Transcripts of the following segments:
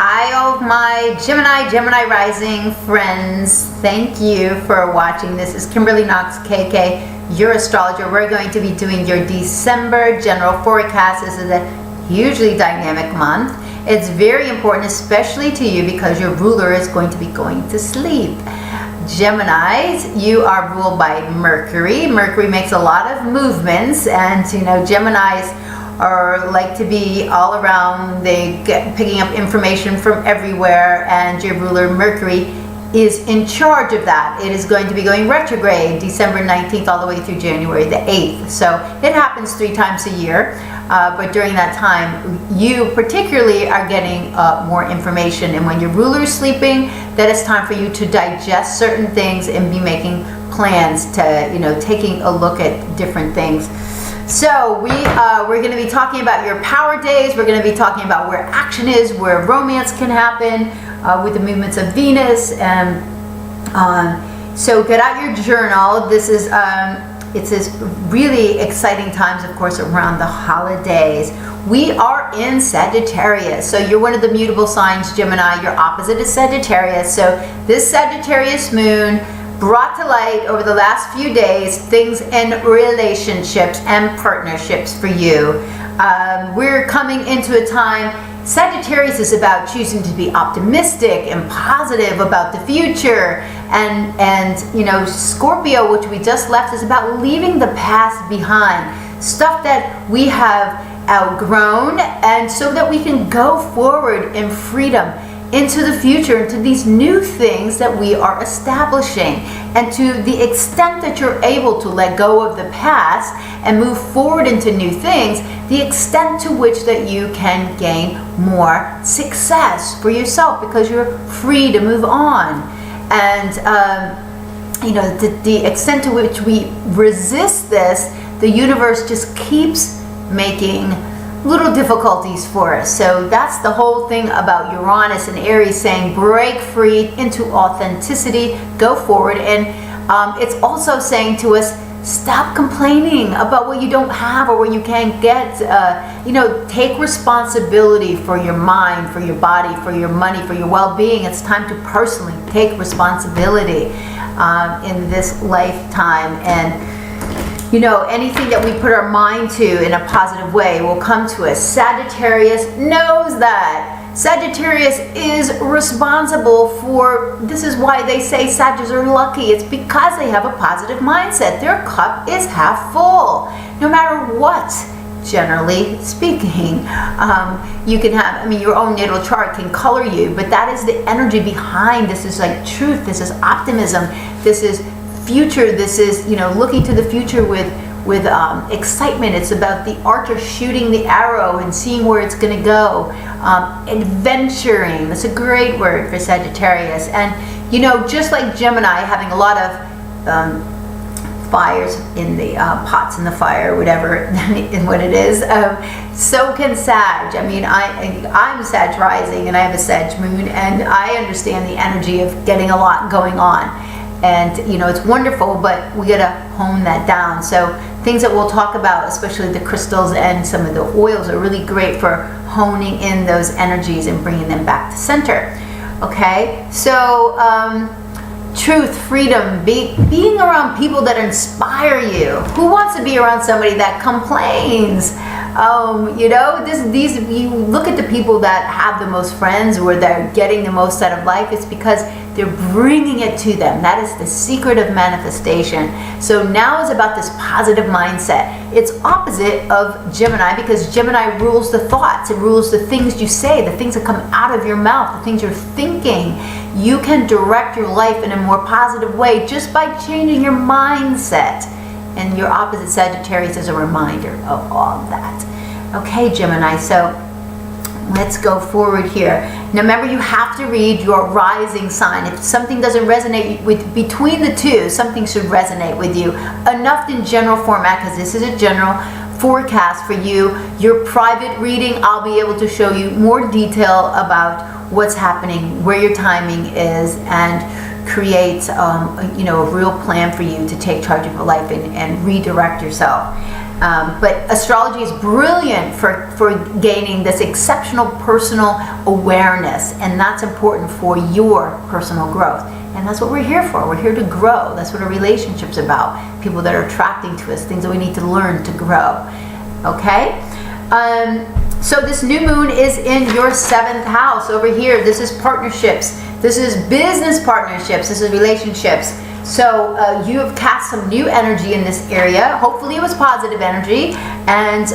Hi, all my Gemini rising friends. Thank you for watching. This is Kimberly Knox, KK, your astrologer. We're going to be doing your December general forecast. This is a hugely dynamic month. It's very important, especially to you, because your ruler is going to be going to sleep. Geminis, you are ruled by Mercury. Mercury makes a lot of movements, and Geminis are like to be all around. They get picking up information from everywhere, and your ruler Mercury is in charge of that. It is going to be going retrograde December 19th all the way through January the 8th. So it happens 3 times a year, but during that time you particularly are getting more information, and when your ruler is sleeping, that is time for you to digest certain things and be making plans to taking a look at different things. So we're going to be talking about your power days. We're going to be talking about where action is, where romance can happen with the movements of Venus. And so get out your journal. This is it's really exciting times, of course, around the holidays. We are in Sagittarius. So you're one of the mutable signs, Gemini. Your opposite is Sagittarius. So this Sagittarius moon brought to light over the last few days things in relationships and partnerships for you. We're coming into a time, Sagittarius is about choosing to be optimistic and positive about the future, and Scorpio, which we just left, is about leaving the past behind, stuff that we have outgrown, and so that we can go forward in freedom into the future, into these new things that we are establishing. And to the extent that you're able to let go of the past and move forward into new things, the extent to which that you can gain more success for yourself, because you're free to move on. And the extent to which we resist this, the universe just keeps making little difficulties for us. So that's the whole thing about Uranus and Aries saying break free into authenticity, go forward. And it's also saying to us, stop complaining about what you don't have or what you can't get. Take responsibility for your mind, for your body, for your money, for your well-being. It's time to personally take responsibility in this lifetime. And anything that we put our mind to in a positive way will come to us. Sagittarius knows that. Sagittarius is responsible for, this is why they say Sagittarius are lucky. It's because they have a positive mindset. Their cup is half full, no matter what. Generally speaking, you can have, your own natal chart can color you, but that is the energy behind. This is like truth. This is optimism. This is future. This is looking to the future with excitement. It's about the archer shooting the arrow and seeing where it's going to go. Adventuring. That's a great word for Sagittarius. And just like Gemini, having a lot of fires in the pots in the fire, whatever in what it is, so can Sag. I'm Sag rising and I have a Sag moon, and I understand the energy of getting a lot going on. And it's wonderful, but we gotta hone that down. So things that we'll talk about, especially the crystals and some of the oils, are really great for honing in those energies and bringing them back to center. Okay, so truth, freedom, being around people that inspire you. Who wants to be around somebody that complains? You look at the people that have the most friends, or they're getting the most out of life. It's because they're bringing it to them. That is the secret of manifestation. So now is about this positive mindset. It's opposite of Gemini, because Gemini rules the thoughts. It rules the things you say, the things that come out of your mouth, the things you're thinking. You can direct your life in a more positive way just by changing your mindset. And your opposite Sagittarius is a reminder of all of that. Okay, Gemini, so let's go forward here. Now remember, you have to read your rising sign. If something doesn't resonate with between the two, something should resonate with you. Enough in general format, because this is a general forecast for you. Your private reading, I'll be able to show you more detail about what's happening, where your timing is, and create a real plan for you to take charge of your life and redirect yourself. But astrology is brilliant for gaining this exceptional personal awareness, and that's important for your personal growth. And that's what we're here for. We're here to grow. That's what a relationship's about. People that are attracting to us, things that we need to learn to grow. Okay? So this new moon is in your 7th house over here. This is partnerships. This is business partnerships. This is relationships. So you have cast some new energy in this area. Hopefully it was positive energy, and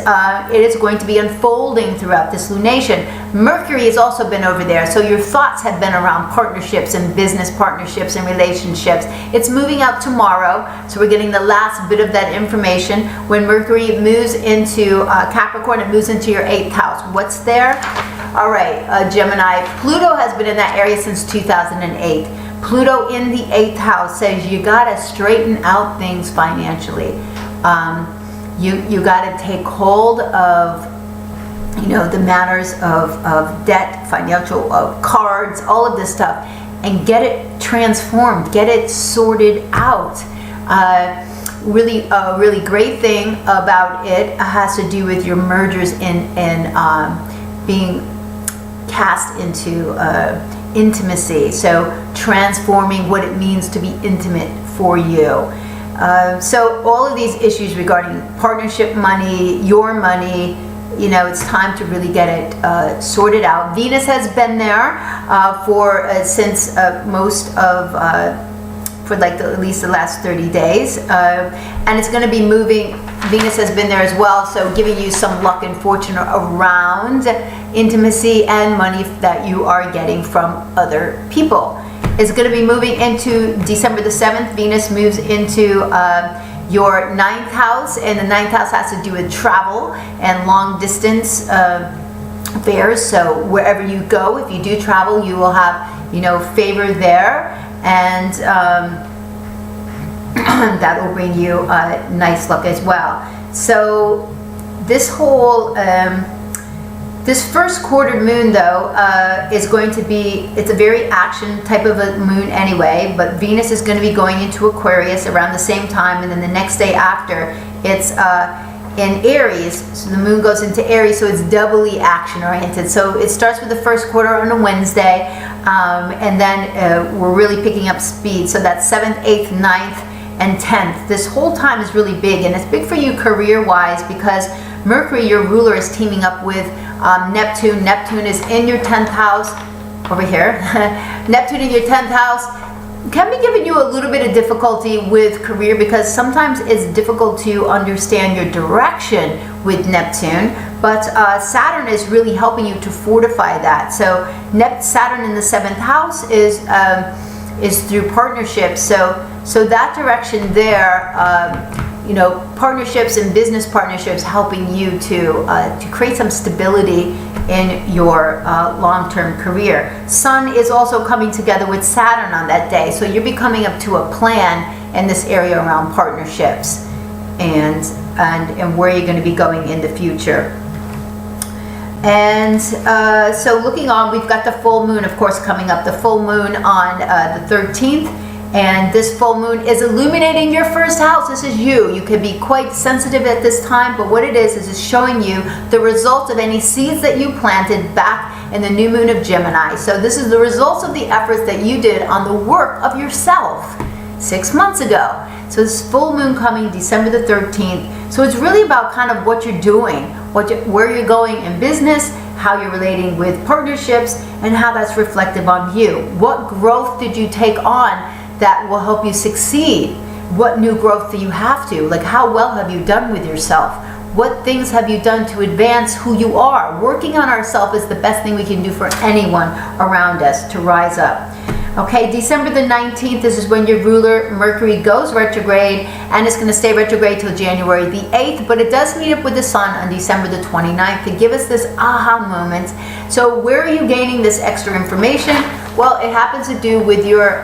it is going to be unfolding throughout this lunation. Mercury has also been over there, so your thoughts have been around partnerships and business partnerships and relationships. It's moving out tomorrow, so we're getting the last bit of that information. When Mercury moves into Capricorn, it moves into your 8th house. What's there? All right, Gemini, Pluto has been in that area since 2008. Pluto in the 8th house says you gotta straighten out things financially. You gotta take hold of, the matters of debt, financial, cards, all of this stuff, and get it transformed, get it sorted out. Really, a really great thing about it has to do with your mergers and being cast into intimacy, so transforming what it means to be intimate for you. So all of these issues regarding partnership money, your money, it's time to really get it sorted out. Venus has been there since most of for like at least the last 30 days, and it's going to be moving. Venus has been there as well, so giving you some luck and fortune around intimacy and money that you are getting from other people. It's going to be moving into December the 7th. Venus moves into your 9th house, and the 9th house has to do with travel and long distance affairs. So wherever you go, if you do travel, you will have favor there, and that will bring you nice luck as well. So this whole this first quarter moon, though, is going to be, it's a very action type of a moon anyway, but Venus is going to be going into Aquarius around the same time, and then the next day after, it's in Aries. So the moon goes into Aries, so it's doubly action oriented. So it starts with the first quarter on a Wednesday, and then we're really picking up speed. So that's 7th, 8th, 9th, and 10th. This whole time is really big, and it's big for you career-wise because Mercury, your ruler, is teaming up with Neptune. Neptune is in your 10th house over here. Neptune in your 10th house can be giving you a little bit of difficulty with career because sometimes it's difficult to understand your direction with Neptune, but Saturn is really helping you to fortify that. So Saturn in the 7th house is through partnerships. So that direction there, partnerships and business partnerships helping you to create some stability in your long-term career. Sun is also coming together with Saturn on that day, so you're becoming up to a plan in this area around partnerships and where you're going to be going in the future. And so looking on, we've got the full moon, of course, coming up. The full moon on the 13th. And this full moon is illuminating your first house. This is you. You can be quite sensitive at this time, but what it is it's showing you the results of any seeds that you planted back in the new moon of Gemini. So this is the results of the efforts that you did on the work of yourself 6 months ago. So this full moon coming December the 13th. So it's really about kind of what you're doing, where you're going in business, how you're relating with partnerships, and how that's reflective on you. What growth did you take on that will help you succeed? What new growth do you have to? Like, how well have you done with yourself? What things have you done to advance who you are? Working on ourselves is the best thing we can do for anyone around us to rise up. Okay, December the 19th, this is when your ruler Mercury goes retrograde, and it's going to stay retrograde till January the 8th, but it does meet up with the sun on December the 29th to give us this aha moment. So where are you gaining this extra information? Well, it happens to do with your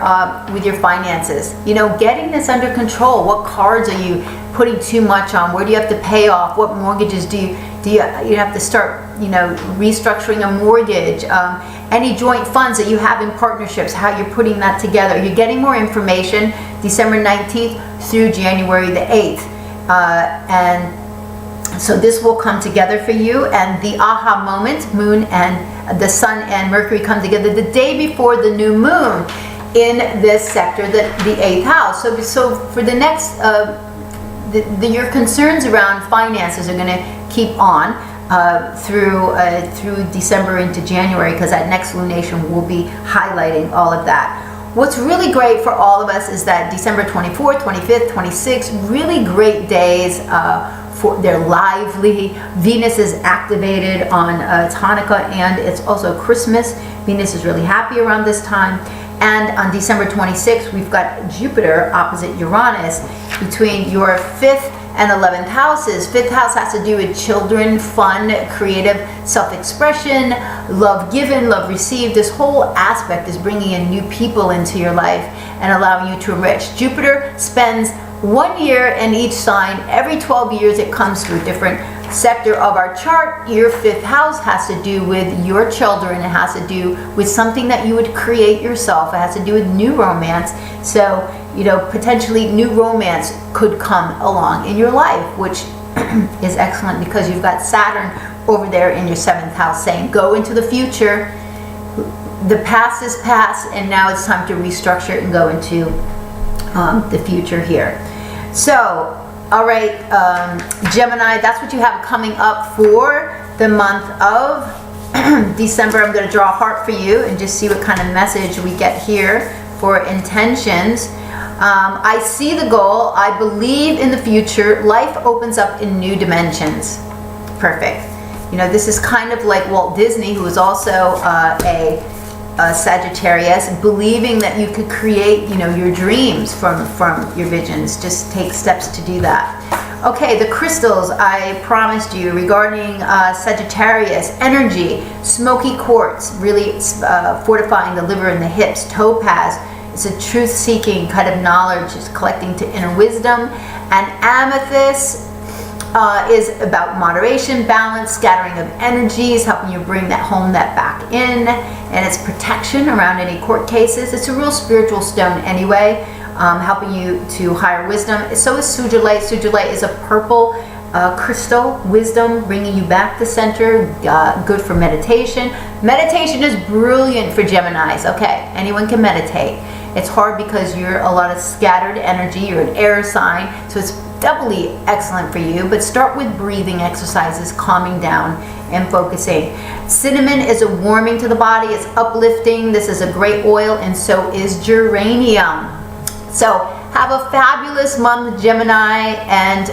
finances. Getting this under control. What cards are you putting too much on? Where do you have to pay off? What mortgages do you have to start, restructuring a mortgage? Any joint funds that you have in partnerships, how you're putting that together. You're getting more information December 19th through January the 8th. And So this will come together for you, and the aha moment, moon and the sun and Mercury come together the day before the new moon in this sector, the 8th house. So for the next, your concerns around finances are going to keep on through December into January, because that next lunation will be highlighting all of that. What's really great for all of us is that December 24th, 25th, 26th, really great days. They're lively. Venus is activated on Hanukkah, and it's also Christmas. Venus is really happy around this time. And on December 26th, we've got Jupiter opposite Uranus between your 5th and 11th houses. 5th house has to do with children, fun, creative self-expression, love given, love received. This whole aspect is bringing in new people into your life and allowing you to enrich. Jupiter spends 1 year in each sign. Every 12 years it comes to a different sector of our chart. Your 5th house has to do with your children. It has to do with something that you would create yourself. It has to do with new romance. So, you know, potentially new romance could come along in your life, which is excellent because you've got Saturn over there in your 7th house saying, go into the future. The past is past, and now it's time to restructure and go into the future here. So, all right, Gemini, that's what you have coming up for the month of December. I'm going to draw a heart for you and just see what kind of message we get here for intentions. I see the goal. I believe in the future. Life opens up in new dimensions. Perfect. You know, this is kind of like Walt Disney, who was also a Sagittarius, believing that you could create, you know, your dreams from your visions. Just take steps to do that. Okay, the crystals I promised you regarding Sagittarius energy: smoky quartz, really fortifying the liver and the hips. Topaz, it's a truth-seeking kind of knowledge, it's collecting to inner wisdom. And amethyst is about moderation, balance, scattering of energies, helping you bring that home, that back in, and it's protection around any court cases. It's a real spiritual stone anyway, helping you to higher wisdom. So is sujolite. Sujolite is a purple crystal, wisdom, bringing you back to center, good for meditation. Meditation is brilliant for Geminis. Okay, anyone can meditate. It's hard because you're a lot of scattered energy, you're an air sign, so it's doubly excellent for you. But start with breathing exercises, calming down and focusing. Cinnamon is a warming to the body, it's uplifting. This is a great oil, and so is geranium. So have a fabulous month, Gemini, and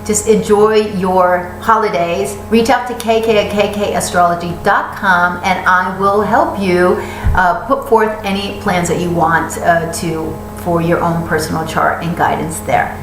just enjoy your holidays. Reach out to KK at kkastrology.com, and I will help you put forth any plans that you want for your own personal chart and guidance there.